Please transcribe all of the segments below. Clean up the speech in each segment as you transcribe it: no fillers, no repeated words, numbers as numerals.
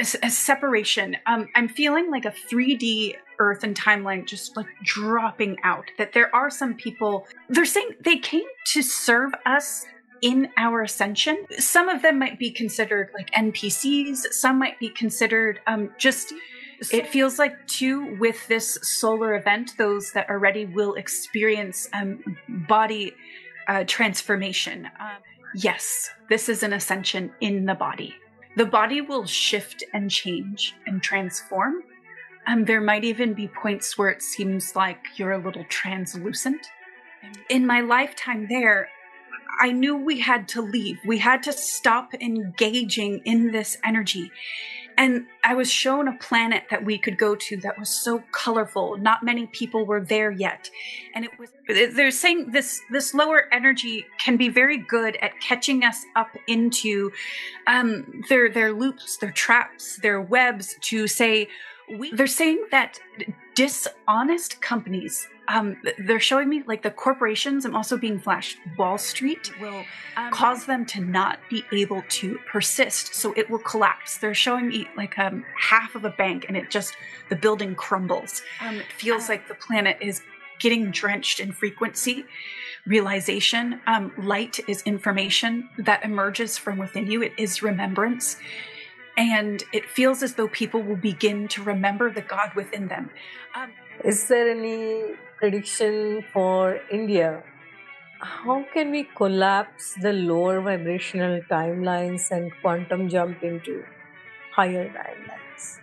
a separation. I'm feeling like a 3D earth and timeline just like dropping out. That there are some people, they're saying they came to serve us in our ascension. Some of them might be considered like NPCs. Some might be considered just, it feels like too with this solar event, those that are ready will experience body transformation. Yes, this is an ascension in the body. The body will shift and change and transform. There might even be points where it seems like you're a little translucent. In my lifetime there, I knew we had to leave. We had to stop engaging in this energy. And I was shown a planet that we could go to that was so colorful. Not many people were there yet. And it was, they're saying this lower energy can be very good at catching us up into their loops, their traps, their webs to say, they're saying that dishonest companies, they're showing me like the corporations, I'm also being flashed, Wall Street will cause them to not be able to persist. So it will collapse. They're showing me like half of a bank and the building crumbles. It feels like the planet is getting drenched in frequency, realization. Light is information that emerges from within you. It is remembrance. And it feels as though people will begin to remember the God within them. Is there any prediction for India? How can we collapse the lower vibrational timelines and quantum jump into higher timelines?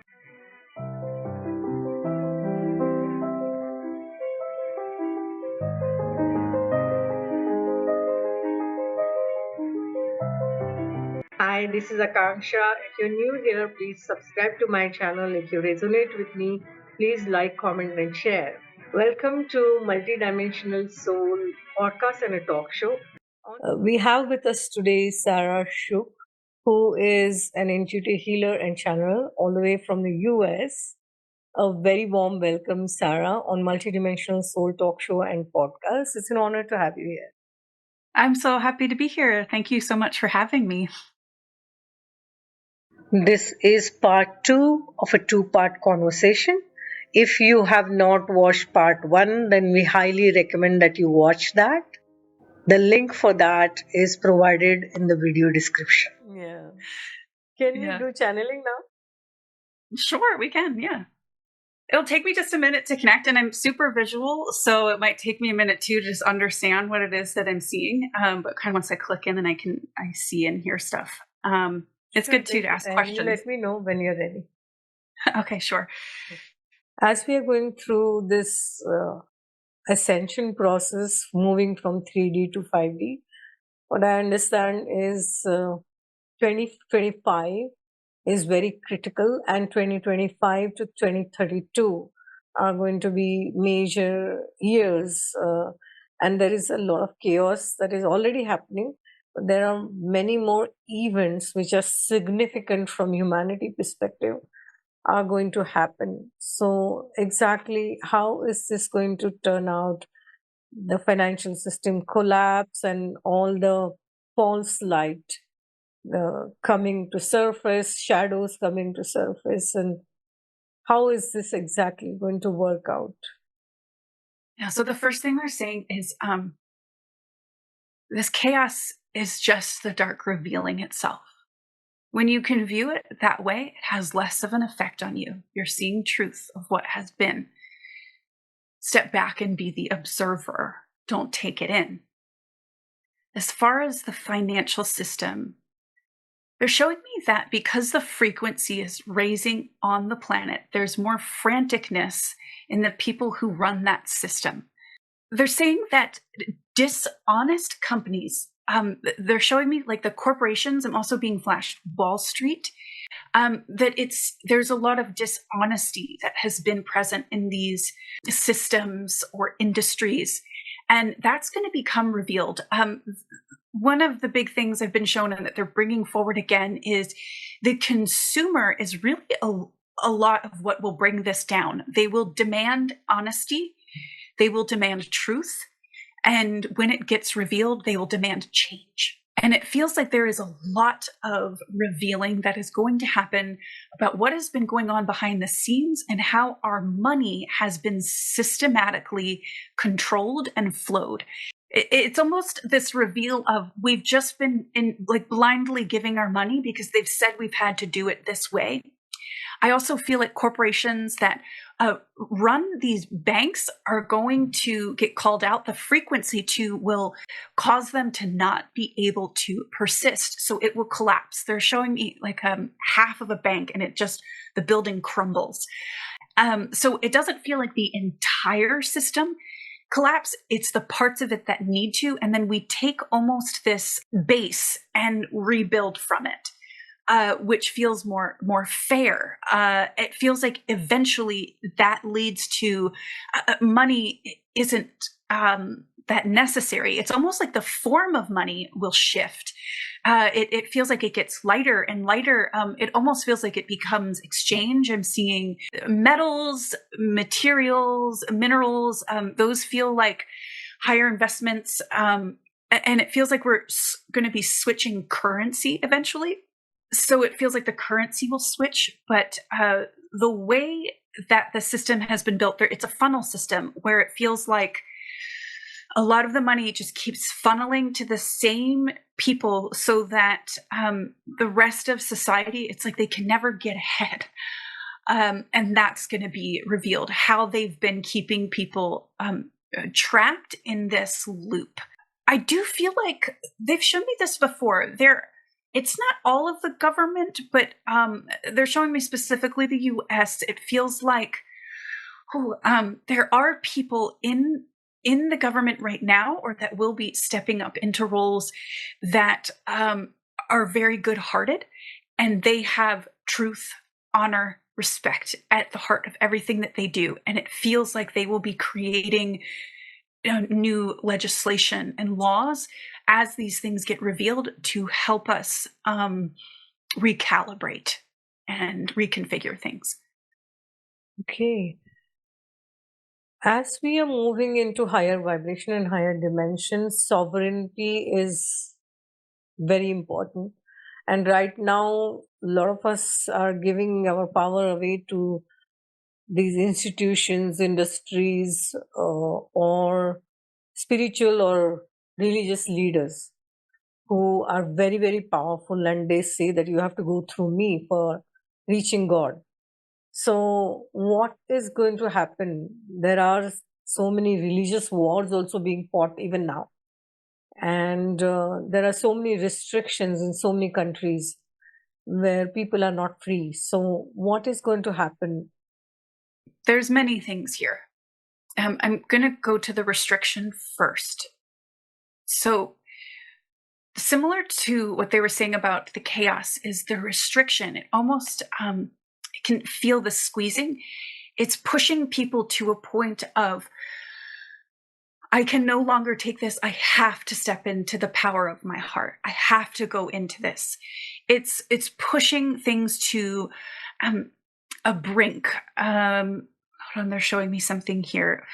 Hi, this is Akanksshaa. If you're new here, please subscribe to my channel. If you resonate with me, please like, comment, and share. Welcome to Multidimensional Soul Podcast and a Talk Show. We have with us today Sarah Shook, who is an intuitive healer and channeler all the way from the US. A very warm welcome, Sarah, on Multidimensional Soul Talk Show and Podcast. It's an honor to have you here. I'm so happy to be here. Thank you so much for having me. This is part 2 of a 2-part conversation. If you have not watched part 1, then we highly recommend that you watch that. The link for that is provided in the video description. Yeah. Can you do channeling now? Sure, we can, yeah. It'll take me just a minute to connect, and I'm super visual, so it might take me a minute too to just understand what it is that I'm seeing. But kind of once I click in, then I see and hear stuff. It's good too to ask questions. Let me know when you're ready. Okay, sure. As we are going through this ascension process, moving from 3D to 5D, what I understand is 2025 is very critical, and 2025 to 2032 are going to be major years. And there is a lot of chaos that is already happening. There are many more events which are significant from humanity perspective are going to happen. So exactly how is this going to turn out? The financial system collapse and all the false light coming to surface, shadows coming to surface, and how is this exactly going to work out? Yeah, so the first thing they're saying is this chaos is just the dark revealing itself. When you can view it that way, it has less of an effect on you. You're seeing truth of what has been. Step back and be the observer. Don't take it in. As far as the financial system, they're showing me that because the frequency is raising on the planet, there's more franticness in the people who run that system. They're saying that dishonest companies, they're showing me like the corporations, I'm also being flashed Wall Street, that there's a lot of dishonesty that has been present in these systems or industries, and that's going to become revealed. One of the big things I've been shown and that they're bringing forward again is the consumer is really a lot of what will bring this down. They will demand honesty. They will demand truth. And when it gets revealed, they will demand change. And it feels like there is a lot of revealing that is going to happen about what has been going on behind the scenes and how our money has been systematically controlled and flowed. It's almost this reveal of we've just been blindly giving our money because they've said we've had to do it this way. I also feel like corporations that run these banks are going to get called out. The frequency will cause them to not be able to persist. So it will collapse. They're showing me like half of a bank and the building crumbles. So it doesn't feel like the entire system collapse. It's the parts of it that need to. And then we take almost this base and rebuild from it. Which feels more fair. It feels like eventually that leads to money isn't that necessary. It's almost like the form of money will shift. It feels like it gets lighter and lighter. It almost feels like it becomes exchange. I'm seeing metals, materials, minerals. Those feel like higher investments. And it feels like we're going to be switching currency eventually. So it feels like the currency will switch, but the way that the system has been built, it's a funnel system where it feels like a lot of the money just keeps funneling to the same people so that the rest of society, it's like they can never get ahead. And that's going to be revealed, how they've been keeping people trapped in this loop. I do feel like they've shown me this before. It's not all of the government, but they're showing me specifically the U.S. It feels like there are people in the government right now, or that will be stepping up into roles that are very good-hearted, and they have truth, honor, respect at the heart of everything that they do. And it feels like they will be creating new legislation and laws as these things get revealed to help us recalibrate and reconfigure things. Okay. As we are moving into higher vibration and higher dimensions, sovereignty is very important. And right now, a lot of us are giving our power away to these institutions, industries, or spiritual or religious leaders who are very, very powerful, and they say that you have to go through me for reaching God. So what is going to happen? There are so many religious wars also being fought even now. And there are so many restrictions in so many countries where people are not free. So what is going to happen? There's many things here. I'm going to go to the restriction first. So similar to what they were saying about the chaos is the restriction. It almost it can feel the squeezing. It's pushing people to a point of, I can no longer take this. I have to step into the power of my heart. I have to go into this. It's pushing things to a brink. Hold on, they're showing me something here.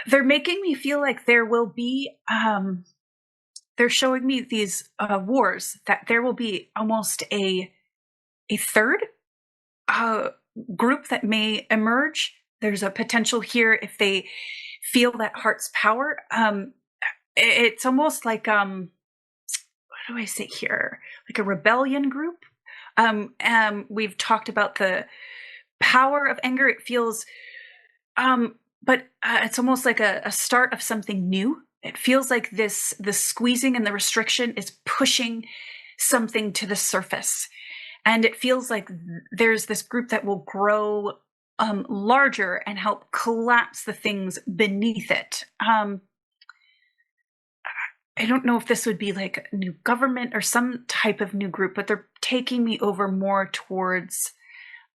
They're making me feel like there will be, they're showing me these wars, that there will be almost a third group that may emerge. There's a potential here if they feel that heart's power. It's almost like, what do I say here? Like a rebellion group. We've talked about the power of anger. It feels, but it's almost like a start of something new. It feels like the squeezing and the restriction is pushing something to the surface. And it feels like there's this group that will grow larger and help collapse the things beneath it. I don't know if this would be like a new government or some type of new group, but they're taking me over more towards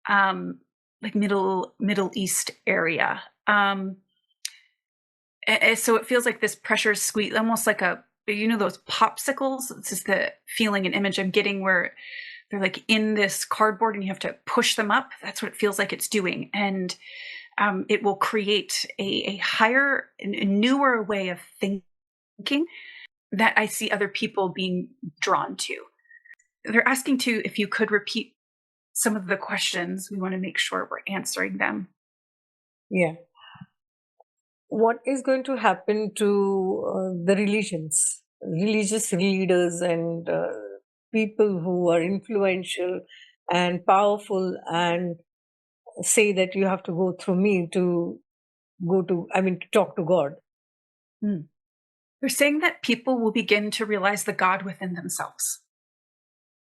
like Middle East area. So it feels like this pressure squeeze, almost like those popsicles. It's just the feeling and image I'm getting where they're like in this cardboard and you have to push them up. That's what it feels like it's doing. And it will create a higher, a newer way of thinking. that I see other people being drawn to. They're asking to, if you could repeat some of the questions, we want to make sure we're answering them. Yeah. What is going to happen to the religions, religious leaders, and people who are influential and powerful and say that you have to go through me to talk to God? They're saying that people will begin to realize the God within themselves.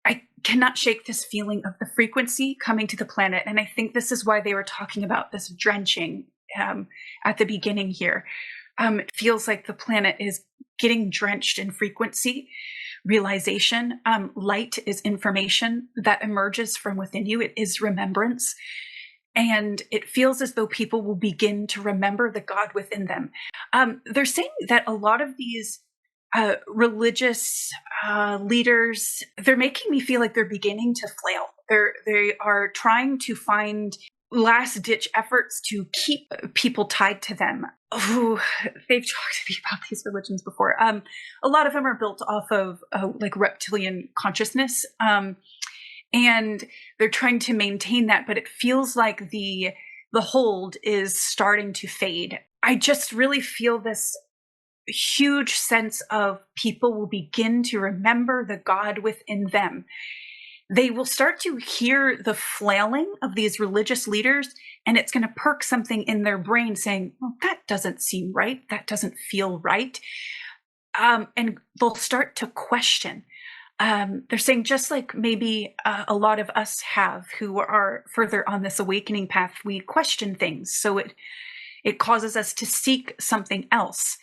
I cannot shake this feeling of the frequency coming to the planet. And I think this is why they were talking about this drenching at the beginning here. It feels like the planet is getting drenched in frequency, realization. Light is information that emerges from within you. It is remembrance. And it feels as though people will begin to remember the God within them. They're saying that a lot of these religious leaders, they're making me feel like they're beginning to flail. They are trying to find last-ditch efforts to keep people tied to them. Oh, they've talked to me about these religions before. A lot of them are built off of like reptilian consciousness. And they're trying to maintain that, but it feels like the hold is starting to fade. I just really feel this huge sense of people will begin to remember the God within them. They will start to hear the flailing of these religious leaders, and it's going to perk something in their brain saying, well, that doesn't seem right. That doesn't feel right. And they'll start to question. They're saying, just like maybe a lot of us have who are further on this awakening path, we question things. So it causes us to seek something else.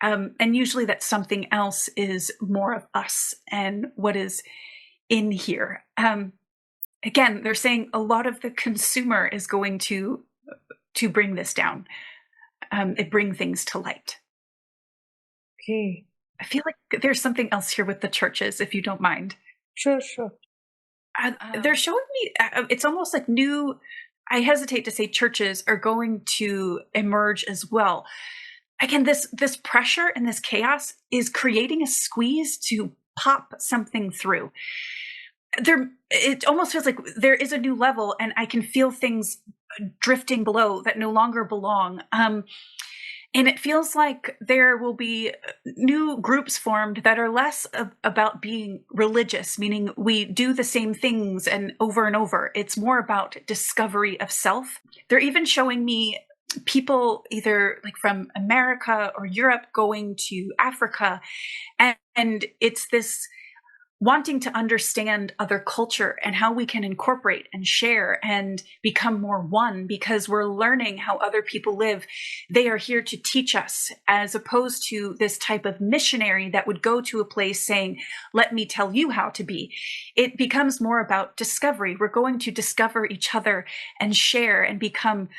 And usually that something else is more of us and what is in here. Again, they're saying a lot of the consumer is going to bring this down. It bring things to light. Okay. I feel like there's something else here with the churches, if you don't mind. Sure. They're showing me, it's almost like new, I hesitate to say churches are going to emerge as well. Again, this pressure and this chaos is creating a squeeze to pop something through. It almost feels like there is a new level, and I can feel things drifting below that no longer belong. And it feels like there will be new groups formed that are less about being religious, meaning we do the same things and over. It's more about discovery of self. They're even showing me people either like from America or Europe going to Africa. And it's this wanting to understand other culture and how we can incorporate and share and become more one, because we're learning how other people live. They are here to teach us, as opposed to this type of missionary that would go to a place saying, let me tell you how to be. It becomes more about discovery. We're going to discover each other and share and become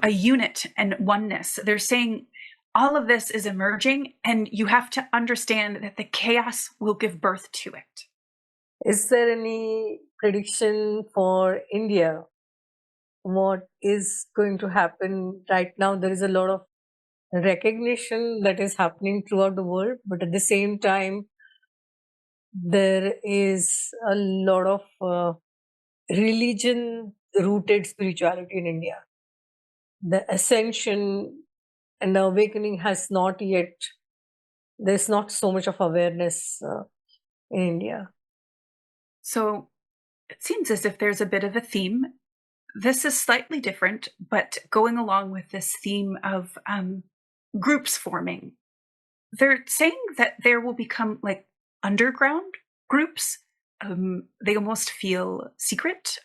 a unit and oneness. They're saying all of this is emerging, and you have to understand that the chaos will give birth to it. Is there any prediction for India? What is going to happen right now? There is a lot of recognition that is happening throughout the world, but at the same time, there is a lot of religion-rooted spirituality in India. The ascension and the awakening has not yet, there's not so much of awareness in India. So it seems as if there's a bit of a theme. This is slightly different, but going along with this theme of groups forming. They're saying that there will become like underground groups. They almost feel secret,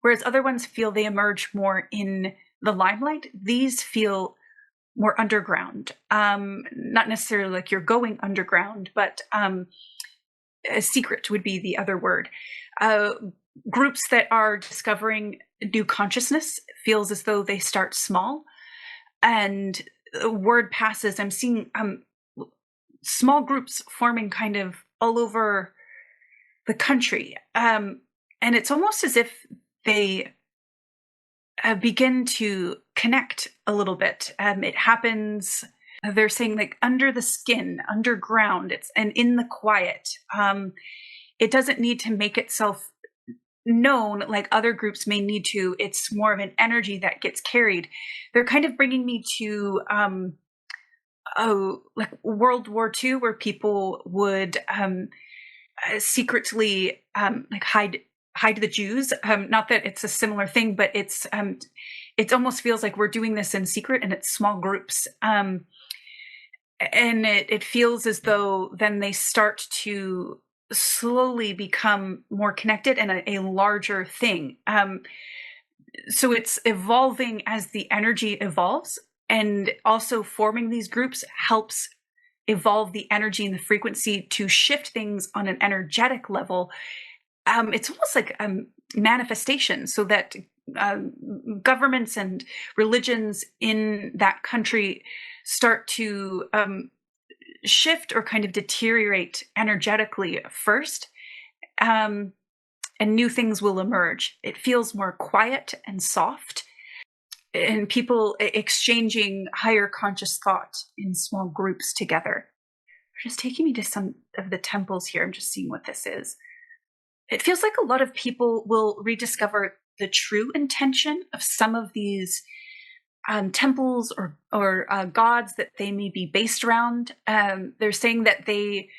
whereas other ones feel they emerge more in the limelight. These feel more underground, not necessarily like you're going underground, but a secret would be the other word. Groups that are discovering new consciousness feels as though they start small, and word passes. I'm seeing small groups forming kind of all over the country, and it's almost as if they begin to connect a little bit. It happens They're saying like under the skin, underground, and in the quiet. It doesn't need to make itself known like other groups may need to. It's more of an energy that gets carried. They're kind of bringing me to like World War II, where people would secretly like hide the Jews. Not that it's a similar thing, but it's it almost feels like we're doing this in secret, and it's small groups. And it feels as though then they start to slowly become more connected and a larger thing. So it's evolving as the energy evolves, and also forming these groups helps evolve the energy and the frequency to shift things on an energetic level. It's almost like manifestation, so that governments and religions in that country start to shift or kind of deteriorate energetically first, and new things will emerge. It feels more quiet and soft, and people exchanging higher conscious thought in small groups together. Just taking me to some of the temples here. I'm just seeing what this is. It feels like a lot of people will rediscover the true intention of some of these temples or gods that they may be based around. They're saying that they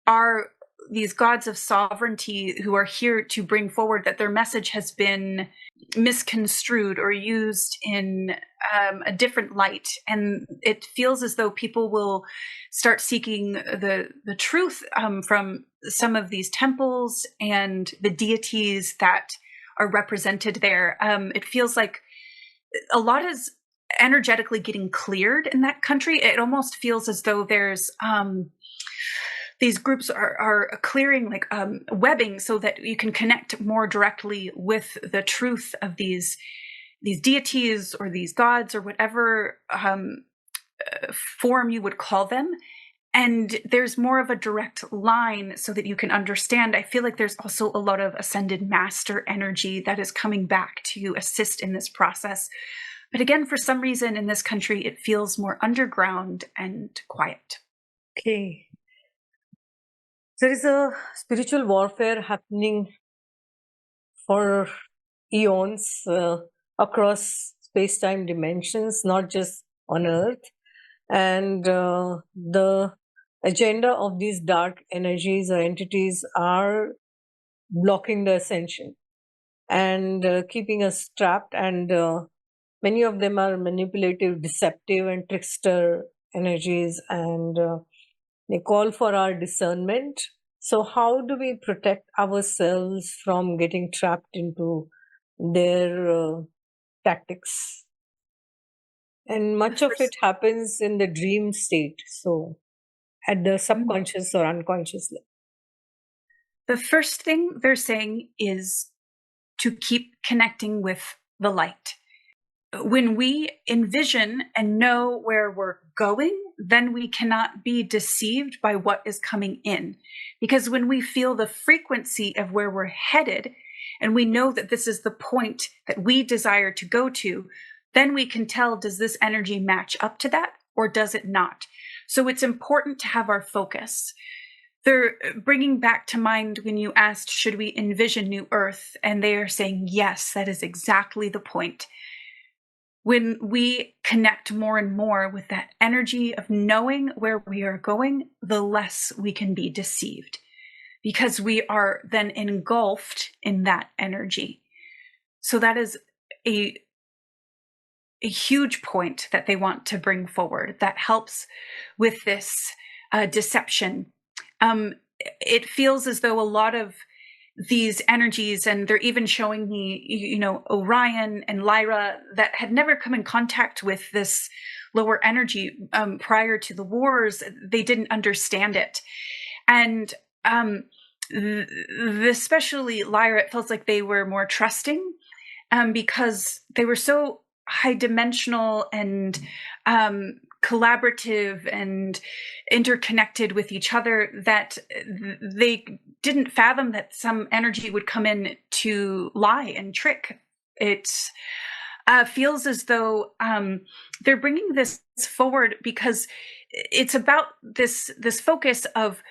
are these gods of sovereignty who are here to bring forward that their message has been misconstrued or used in a different light. And it feels as though people will start seeking the truth from some of these temples and the deities that are represented there. It feels like a lot is energetically getting cleared in that country. It almost feels as though there's these groups are clearing like webbing so that you can connect more directly with the truth of these deities or these gods or whatever form you would call them. And there's more of a direct line so that you can understand. I feel like there's also a lot of ascended master energy that is coming back to assist in this process. But again, for some reason in this country, it feels more underground and quiet. Okay. There is a spiritual warfare happening for eons across space-time dimensions, not just on Earth. And the agenda of these dark energies or entities are blocking the ascension and keeping us trapped. And many of them are manipulative, deceptive, and trickster energies, and they call for our discernment. So how do we protect ourselves from getting trapped into their tactics? And much of it happens in the dream state, so at the subconscious or unconscious level. The first thing they're saying is to keep connecting with the light. When we envision and know where we're going, then we cannot be deceived by what is coming in. Because when we feel the frequency of where we're headed, and we know that this is the point that we desire to go to, then we can tell, does this energy match up to that or does it not? So it's important to have our focus. They're bringing back to mind when you asked, should we envision New Earth? And they are saying, yes, that is exactly the point. When we connect more and more with that energy of knowing where we are going, the less we can be deceived, because we are then engulfed in that energy. So that is a huge point that they want to bring forward that helps with this deception. It feels as though a lot of these energies, and they're even showing me, Orion and Lyra, that had never come in contact with this lower energy prior to the wars. They didn't understand it. And especially Lyra, it feels like they were more trusting because they were so high dimensional and collaborative and interconnected with each other that they didn't fathom that some energy would come in to lie and trick. It's feels as though they're bringing this forward because it's about this focus of,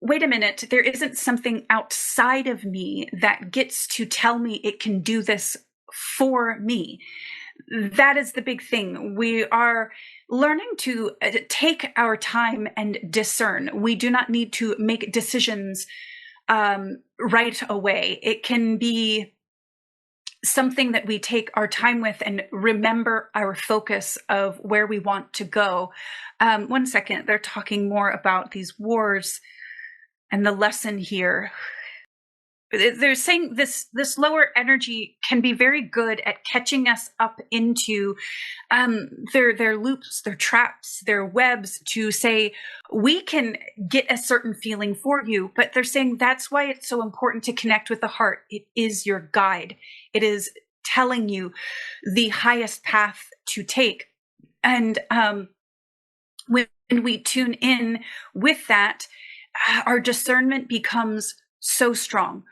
wait a minute, there isn't something outside of me that gets to tell me it can do this for me. That is the big thing. We are learning to take our time and discern. We do not need to make decisions right away. It can be something that we take our time with and remember our focus of where we want to go. 1 second, they're talking more about these wars and the lesson here. They're saying this lower energy can be very good at catching us up into their loops, their traps, their webs, to say, we can get a certain feeling for you. But they're saying that's why it's so important to connect with the heart. It is your guide. It is telling you the highest path to take. And when we tune in with that, our discernment becomes so strong.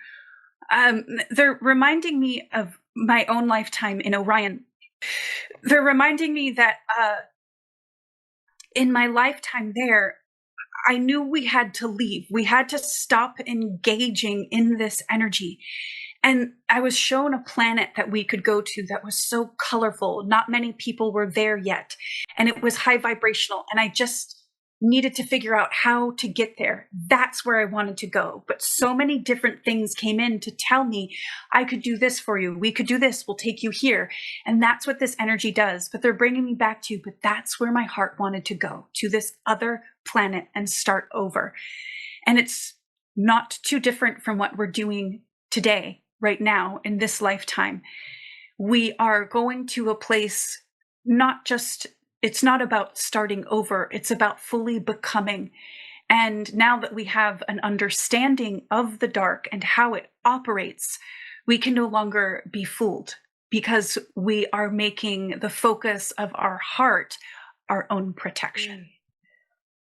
They're reminding me of my own lifetime in Orion. They're reminding me that in my lifetime there, I knew we had to leave. We had to stop engaging in this energy. And I was shown a planet that we could go to that was so colorful. Not many people were there yet. And it was high vibrational. And I just needed to figure out how to get there. That's where I wanted to go. But so many different things came in to tell me, I could do this for you. We could do this. We'll take you here. And that's what this energy does. But they're bringing me back to, but that's where my heart wanted to go, to this other planet and start over. And it's not too different from what we're doing today, right now, in this lifetime. We are going to a place, it's not about starting over, it's about fully becoming. And now that we have an understanding of the dark and how it operates, we can no longer be fooled, because we are making the focus of our heart our own protection.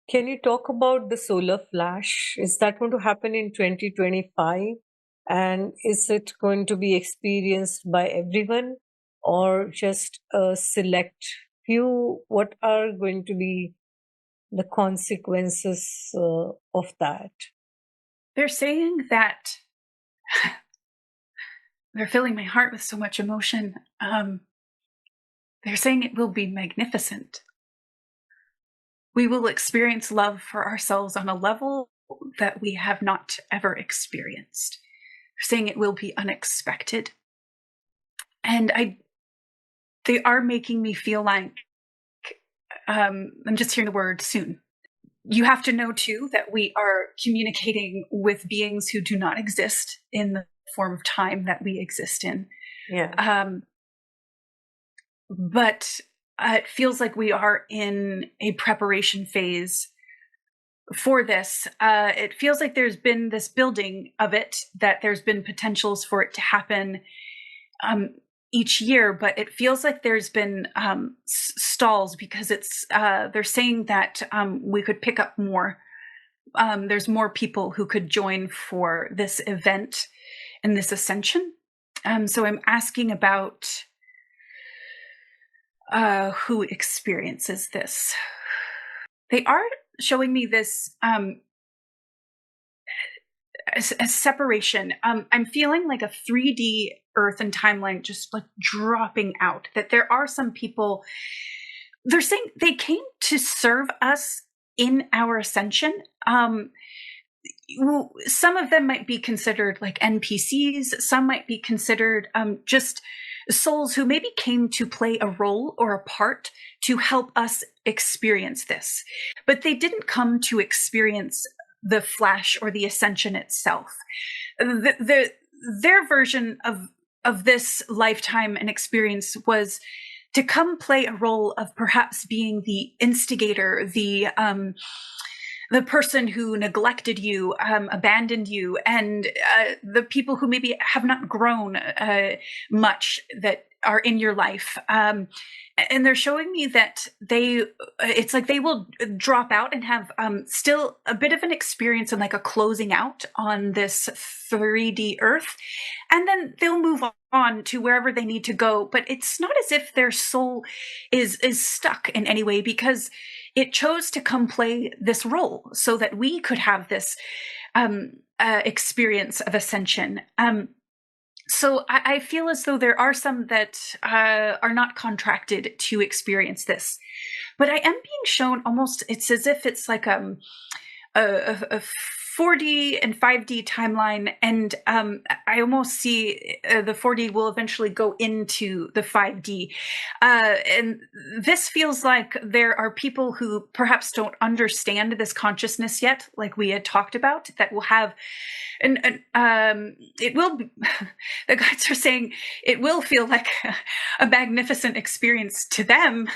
Can you talk about the solar flash? Is that going to happen in 2025? And is it going to be experienced by everyone or just a select few? What are going to be the consequences of that? They're saying that they're filling my heart with so much emotion. They're saying it will be magnificent. We will experience love for ourselves on a level that we have not ever experienced. They're saying it will be unexpected. And they are making me feel like, I'm just hearing the word soon. You have to know too that we are communicating with beings who do not exist in the form of time that we exist in. Yeah. But it feels like we are in a preparation phase for this. It feels like there's been this building of it, that there's been potentials for it to happen each year, but it feels like there's been stalls, because they're saying that we could pick up more. There's more people who could join for this event and this ascension. So I'm asking about who experiences this. They are showing me this a separation. I'm feeling like a 3D earth and timeline just like dropping out, that there are some people, they're saying they came to serve us in our ascension. Some of them might be considered like NPCs. Some might be considered just souls who maybe came to play a role or a part to help us experience this. But they didn't come to experience the flash or the ascension itself. Their version of this lifetime and experience was to come play a role of perhaps being the instigator, the person who neglected you, abandoned you, and the people who maybe have not grown much, that are in your life. And they're showing me that it's like they will drop out and have still a bit of an experience and like a closing out on this 3D Earth. And then they'll move on to wherever they need to go. But it's not as if their soul is stuck in any way, because it chose to come play this role so that we could have this experience of ascension. So I feel as though there are some that are not contracted to experience this, but I am being shown almost, it's as if it's like a 4D and 5D timeline, and I almost see the 4D will eventually go into the 5D. And this feels like there are people who perhaps don't understand this consciousness yet, like we had talked about, that will have, and it will be, the guides are saying it will feel like a magnificent experience to them,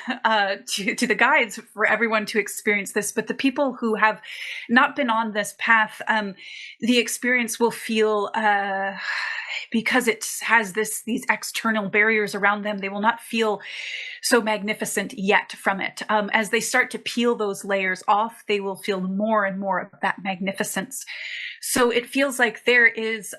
to the guides, for everyone to experience this. But the people who have not been on this path, the experience will feel, because it has these external barriers around them, they will not feel so magnificent yet from it. As they start to peel those layers off, they will feel more and more of that magnificence. So it feels like there is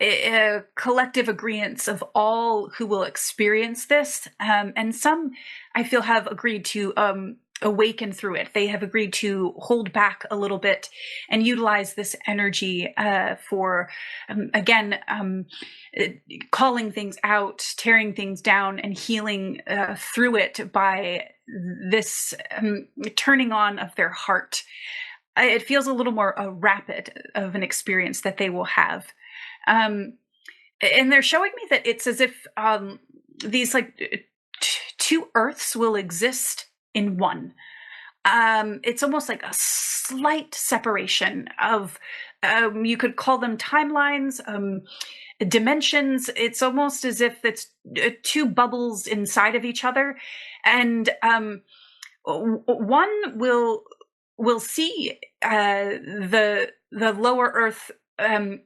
a collective agreement of all who will experience this. And some, I feel, have agreed to awaken through it. They have agreed to hold back a little bit and utilize this energy for, again, calling things out, tearing things down, and healing through it by this turning on of their heart. It feels a little more rapid of an experience that they will have. And they're showing me that it's as if these like two Earths will exist in one. It's almost like a slight separation of, you could call them timelines, dimensions. It's almost as if it's two bubbles inside of each other. And one will see the lower Earth and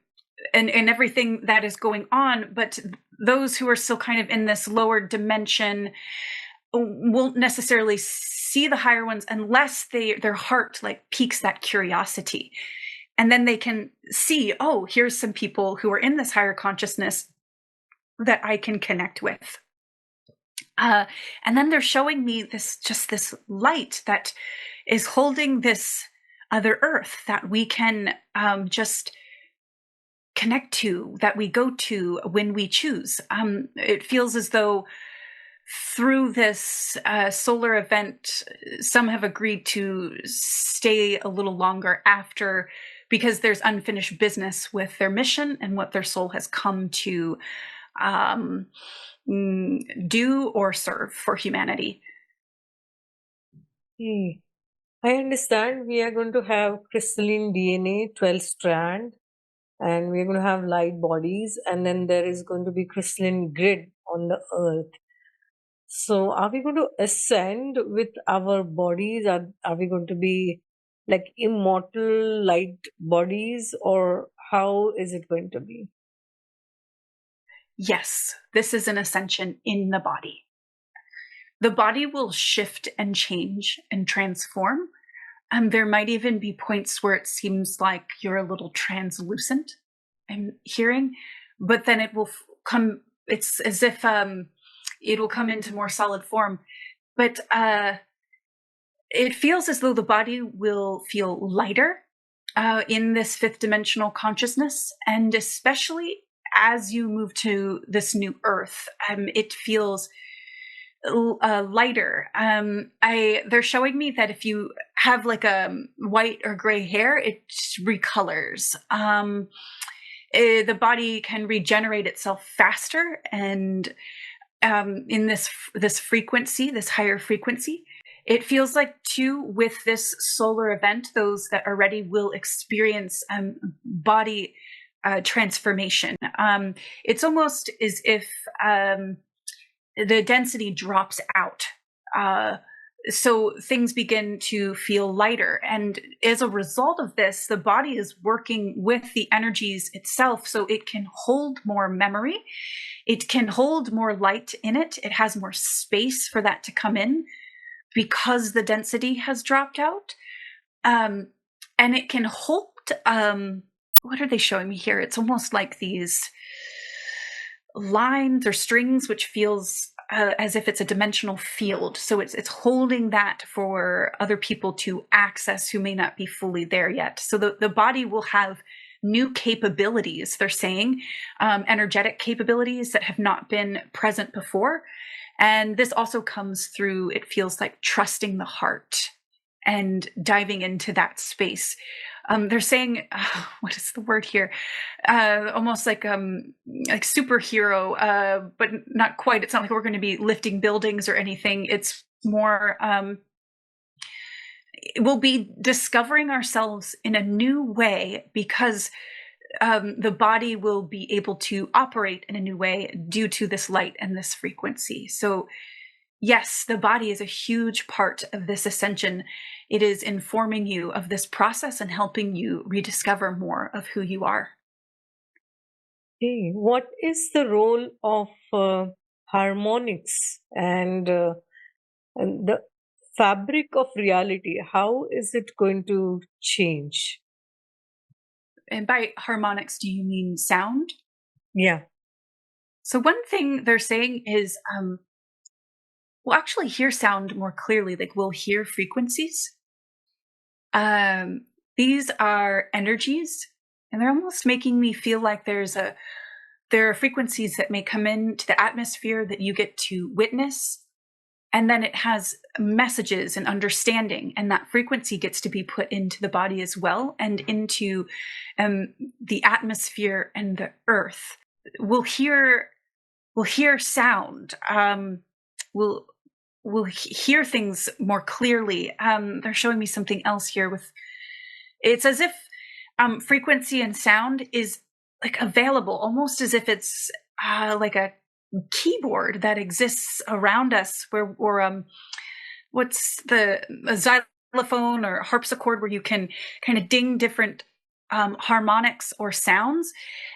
everything that is going on, but those who are still kind of in this lower dimension won't necessarily see the higher ones unless their heart like piques that curiosity. And then they can see, oh, here's some people who are in this higher consciousness that I can connect with. And then they're showing me this light that is holding this other Earth that we can just connect to, that we go to when we choose. It feels as though through this solar event, some have agreed to stay a little longer after, because there's unfinished business with their mission and what their soul has come to do or serve for humanity. I understand we are going to have crystalline DNA, 12 strand, and we're going to have light bodies, and then there is going to be crystalline grid on the earth. So are we going to ascend with our bodies? Are we going to be like immortal light bodies, or how is it going to be? Yes, this is an ascension in the body. The body will shift and change and transform. There might even be points where it seems like you're a little translucent and hearing, but then it will come, it's as if it will come into more solid form. But it feels as though the body will feel lighter in this fifth dimensional consciousness, and especially as you move to this new Earth, it feels lighter. They're showing me that if you have like a white or gray hair, it recolors. The body can regenerate itself faster, and in this frequency, this higher frequency, it feels like too, with this solar event, those that are ready will experience body transformation. It's almost as if the density drops out. So things begin to feel lighter. And as a result of this, the body is working with the energies itself so it can hold more memory. It can hold more light in it. It has more space for that to come in because the density has dropped out. And it can hold, what are they showing me here? It's almost like these lines or strings, which feels as if it's a dimensional field. So it's holding that for other people to access who may not be fully there yet. So the body will have new capabilities, they're saying, energetic capabilities that have not been present before. And this also comes through, it feels like, trusting the heart and diving into that space. They're saying, what is the word here? Almost like superhero, but not quite. It's not like we're going to be lifting buildings or anything. It's more, we'll be discovering ourselves in a new way because the body will be able to operate in a new way due to this light and this frequency. So yes, the body is a huge part of this ascension. It is informing you of this process and helping you rediscover more of who you are. Okay. What is the role of harmonics and the fabric of reality? How is it going to change? And by harmonics, do you mean sound? Yeah. So one thing they're saying is we'll actually hear sound more clearly, like we'll hear frequencies. These are energies, and they're almost making me feel like there are frequencies that may come into the atmosphere that you get to witness, and then it has messages and understanding, and that frequency gets to be put into the body as well, and into the atmosphere and the earth. We'll hear sound. We'll hear things more clearly. They're showing me something else here with, it's as if frequency and sound is like available, almost as if it's like a keyboard that exists around us, or what's a xylophone or harpsichord, where you can kind of ding different harmonics or sounds,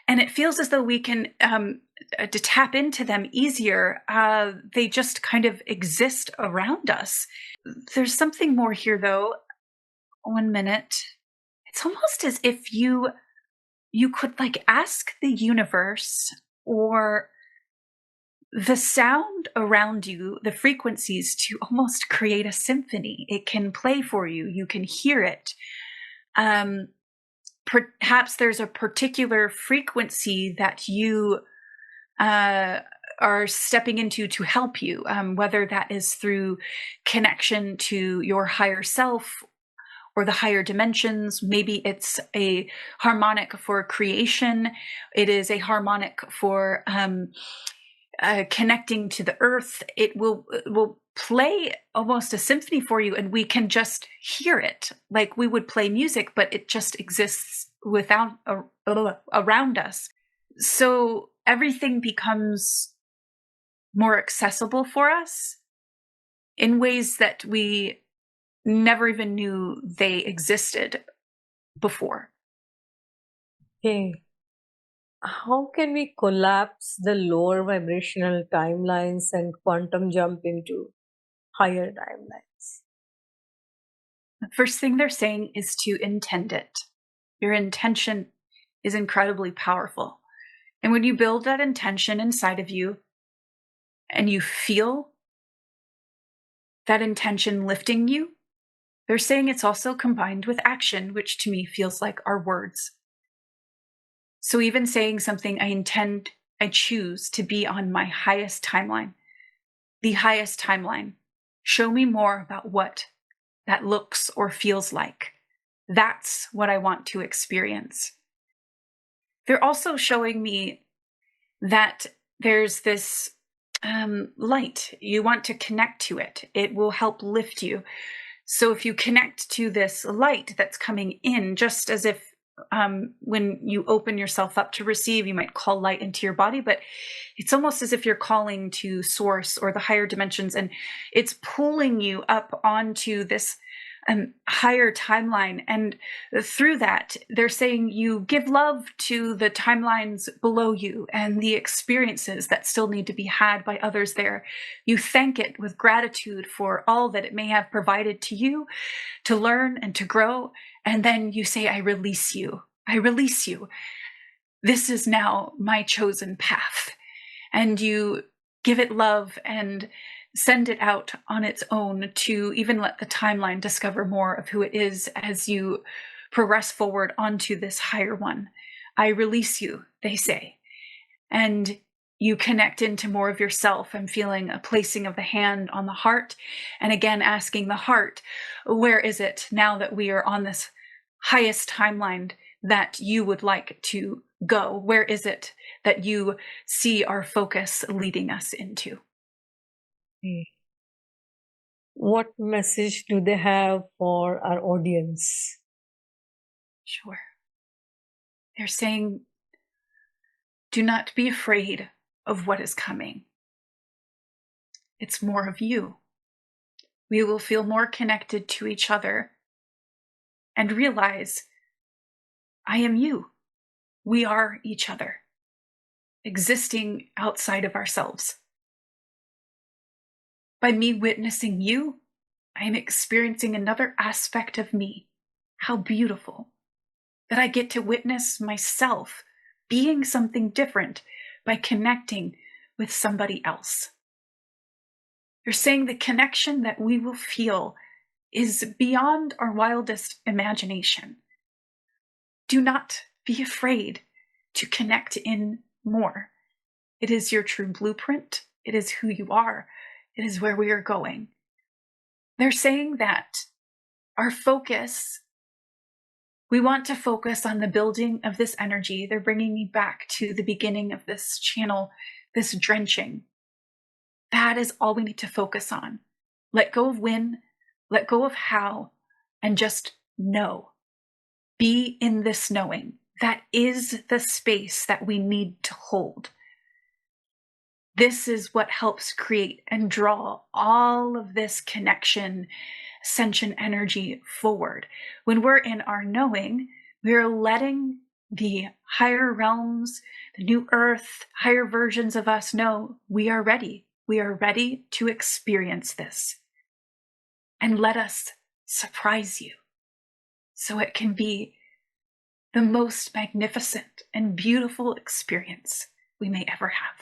and it feels as though we can to tap into them easier. They just kind of exist around us. There's something more here, though. 1 minute. It's almost as if you could like ask the universe or the sound around you, the frequencies, to almost create a symphony. It can play for you. You can hear it. Perhaps there's a particular frequency that you are stepping into to help you, whether that is through connection to your higher self or the higher dimensions. Maybe it's a harmonic for creation. It is a harmonic for connecting to the earth. It will play almost a symphony for you, and we can just hear it like we would play music, but it just exists around us. So everything becomes more accessible for us in ways that we never even knew they existed before. Okay. How can we collapse the lower vibrational timelines and quantum jump into higher timelines? The first thing they're saying is to intend it. Your intention is incredibly powerful. And when you build that intention inside of you and you feel that intention lifting you, they're saying it's also combined with action, which to me feels like our words. So even saying something, I choose to be on my highest timeline, the highest timeline. Show me more about what that looks or feels like. That's what I want to experience. They're also showing me that there's this light. You want to connect to it. It will help lift you. So if you connect to this light that's coming in, just as if when you open yourself up to receive, you might call light into your body, but it's almost as if you're calling to source or the higher dimensions, and it's pulling you up onto this higher timeline. And through that, they're saying you give love to the timelines below you and the experiences that still need to be had by others there. You thank it with gratitude for all that it may have provided to you to learn and to grow. And then you say, I release you. I release you. This is now my chosen path. And you give it love and send it out on its own to even let the timeline discover more of who it is as you progress forward onto this higher one. I release you, they say. And you connect into more of yourself. I'm feeling a placing of the hand on the heart. And again, asking the heart, where is it now that we are on this highest timeline that you would like to go? Where is it that you see our focus leading us into? What message do they have for our audience? Sure. They're saying, do not be afraid of what is coming. It's more of you. We will feel more connected to each other and realize, I am you. We are each other, existing outside of ourselves. By me witnessing you, I am experiencing another aspect of me. How beautiful that I get to witness myself being something different by connecting with somebody else. You're saying the connection that we will feel is beyond our wildest imagination. Do not be afraid to connect in more. It is your true blueprint. It is who you are. It is where we are going. They're saying that our focus, we want to focus on the building of this energy. They're bringing me back to the beginning of this channel, this drenching. That is all we need to focus on. Let go of when, let go of how, and just know. Be in this knowing. That is the space that we need to hold. This is what helps create and draw all of this connection, ascension energy forward. When we're in our knowing, we're letting the higher realms, the new earth, higher versions of us know we are ready. We are ready to experience this. And let us surprise you so it can be the most magnificent and beautiful experience we may ever have.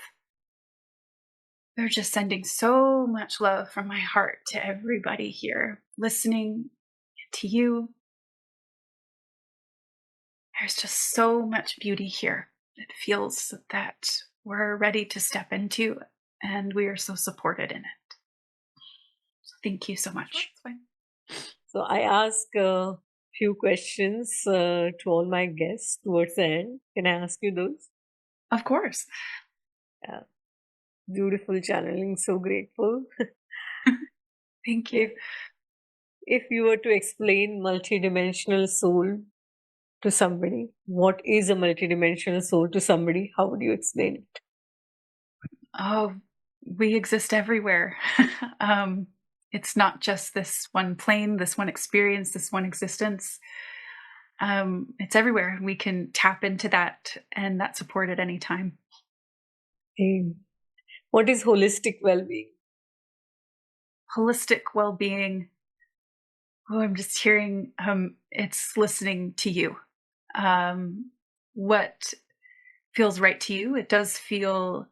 They're just sending so much love from my heart to everybody here, listening to you. There's just so much beauty here. It feels that we're ready to step into, and we are so supported in it. So thank you so much. So I ask a few questions to all my guests towards the end. Can I ask you those? Of course. Yeah. Beautiful channeling, so grateful. Thank you. If you were to explain multidimensional soul to somebody, what is a multidimensional soul to somebody? How would you explain it? Oh, we exist everywhere. It's not just this one plane, this one experience, this one existence. It's everywhere. We can tap into that, and that's support at any time. What is holistic well-being? Holistic well-being. Oh, I'm just hearing, it's listening to you. What feels right to you. It does feel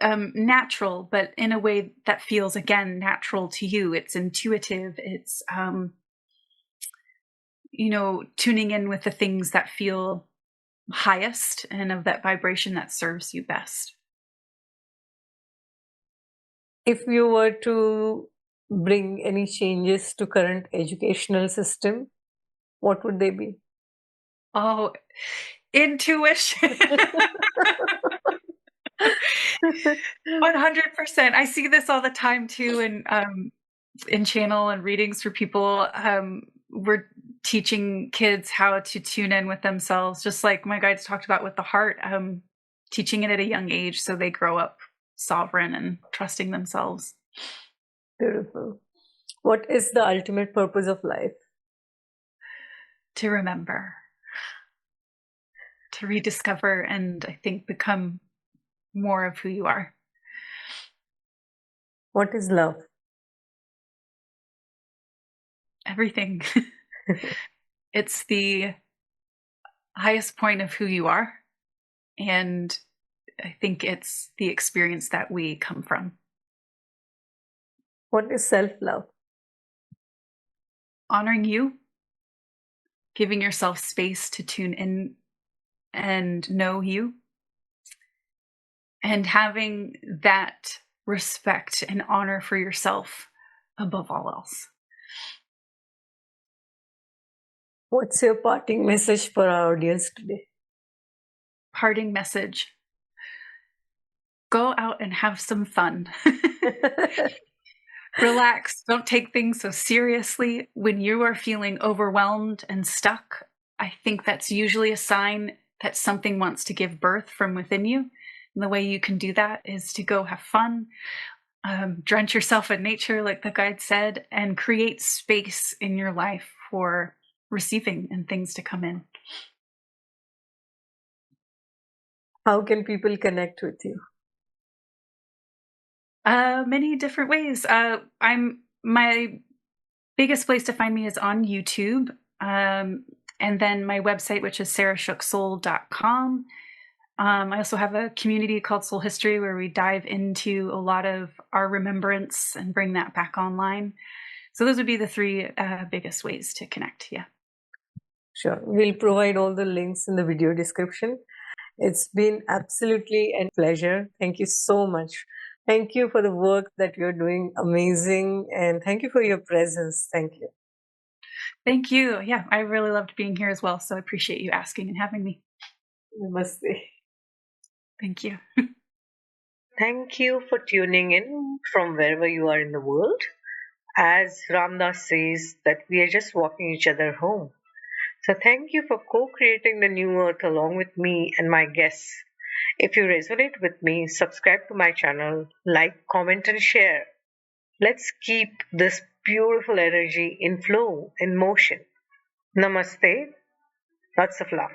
natural, but in a way that feels, again, natural to you. It's intuitive. It's, tuning in with the things that feel highest and of that vibration that serves you best. If you were to bring any changes to current educational system, what would they be? Oh, intuition. 100%. I see this all the time too, in channel and readings for people. We're teaching kids how to tune in with themselves, just like my guides talked about with the heart, teaching it at a young age so they grow up sovereign and trusting themselves. Beautiful. What is the ultimate purpose of life? To remember, to rediscover, and I think become more of who you are. What is love? Everything. It's the highest point of who you are. And I think it's the experience that we come from. What is self-love? Honoring you, giving yourself space to tune in and know you, and having that respect and honor for yourself above all else. What's your parting message for our audience today? Parting message. Go out and have some fun. Relax. Don't take things so seriously. When you are feeling overwhelmed and stuck, I think that's usually a sign that something wants to give birth from within you. And the way you can do that is to go have fun, drench yourself in nature, like the guide said, and create space in your life for receiving and things to come in. How can people connect with you? Many different ways. My biggest place to find me is on YouTube. And then my website, which is sarahshooksoul.com. I also have a community called Soul History where we dive into a lot of our remembrance and bring that back online. So those would be the three biggest ways to connect. Yeah. Sure. We'll provide all the links in the video description. It's been absolutely a pleasure. Thank you so much. Thank you for the work that you're doing. Amazing. And thank you for your presence. Thank you. Thank you. Yeah, I really loved being here as well. So I appreciate you asking and having me. Namaste. Thank you. Thank you for tuning in from wherever you are in the world. As Ramdas says, that we are just walking each other home. So thank you for co-creating the new earth along with me and my guests. If you resonate with me, subscribe to my channel, like, comment and share. Let's keep this beautiful energy in flow, in motion. Namaste. Lots of love.